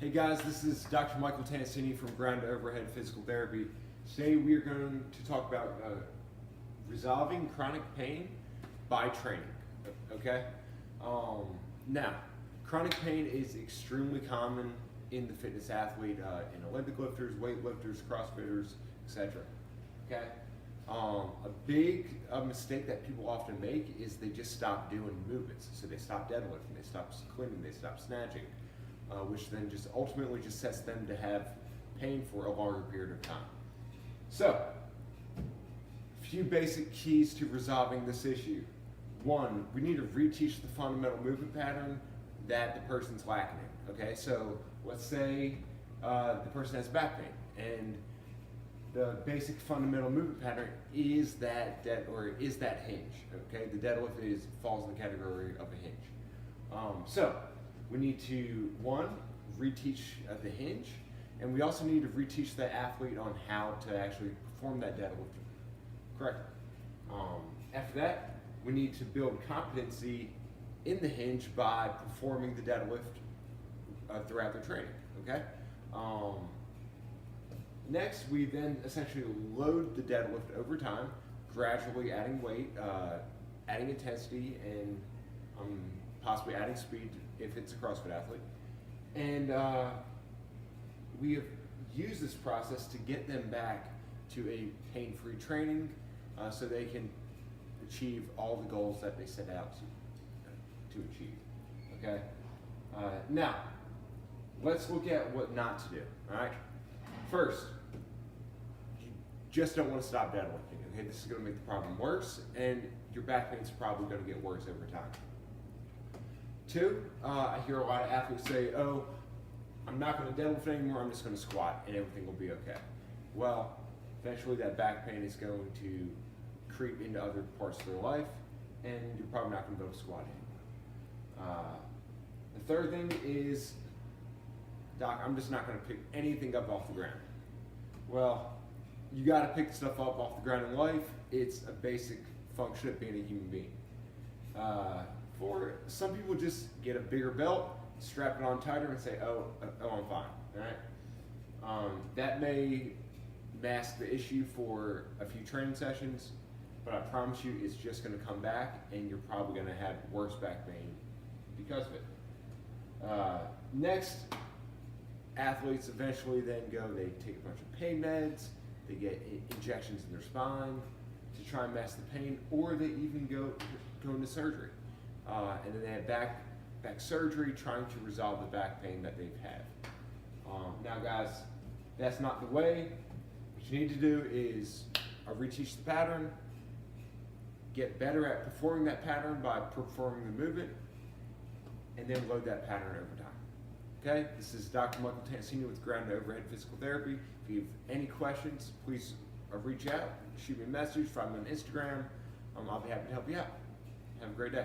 Hey guys, this is Dr. Michael Tancini from Ground to Overhead Physical Therapy. Today we are going to talk about resolving chronic pain by training, okay? Now, chronic pain is extremely common in the fitness athlete, in Olympic lifters, weightlifters, crossfitters, etc. Okay? A big mistake that people often make is they just stop doing movements. So they stop deadlifting, they stop cleaning, they stop snatching, which then just ultimately just sets them to have pain for a longer period of time. So, a few basic keys to resolving this issue. One, we need to reteach the fundamental movement pattern that the person's lacking in. Okay, so let's say the person has back pain, and the basic fundamental movement pattern is that hinge. Okay, the deadlift falls in the category of a hinge. So we need to, one, reteach the hinge, and we also need to reteach the athlete on how to actually perform that deadlift correctly. After that, we need to build competency in the hinge by performing the deadlift throughout their training. Okay. Next, we then essentially load the deadlift over time, gradually adding weight, adding intensity, and possibly adding speed if it's a CrossFit athlete. And we have used this process to get them back to a pain-free training so they can achieve all the goals that they set out to achieve. Okay. Now, let's look at what not to do. All right. First, you just don't want to stop deadlifting. Okay, this is going to make the problem worse, and your back pain is probably going to get worse over time. Two, I hear a lot of athletes say, "Oh, I'm not going to deadlift anymore. I'm just going to squat, and everything will be okay." Well, eventually that back pain is going to creep into other parts of their life, and you're probably not going to be able to squat anymore. The third thing is, "Doc, I'm just not going to pick anything up off the ground." Well, you got to pick stuff up off the ground in life. It's a basic function of being a human being. For some people, just get a bigger belt, strap it on tighter, and say, "Oh, I'm fine." All right. That may mask the issue for a few training sessions, but I promise you, it's just going to come back, and you're probably going to have worse back pain because of it. Next, athletes eventually then they take a bunch of pain meds, they get injections in their spine to try and mask the pain, or they even go into surgery. And then they have back surgery trying to resolve the back pain that they've had. Now guys, that's not the way. What you need to do is reteach the pattern, get better at performing that pattern by performing the movement, and then load that pattern over time. Okay, this is Dr. Michael Tancini with Ground to Overhead Physical Therapy. If you have any questions, please reach out, shoot me a message, find me on Instagram. I'll be happy to help you out. Have a great day.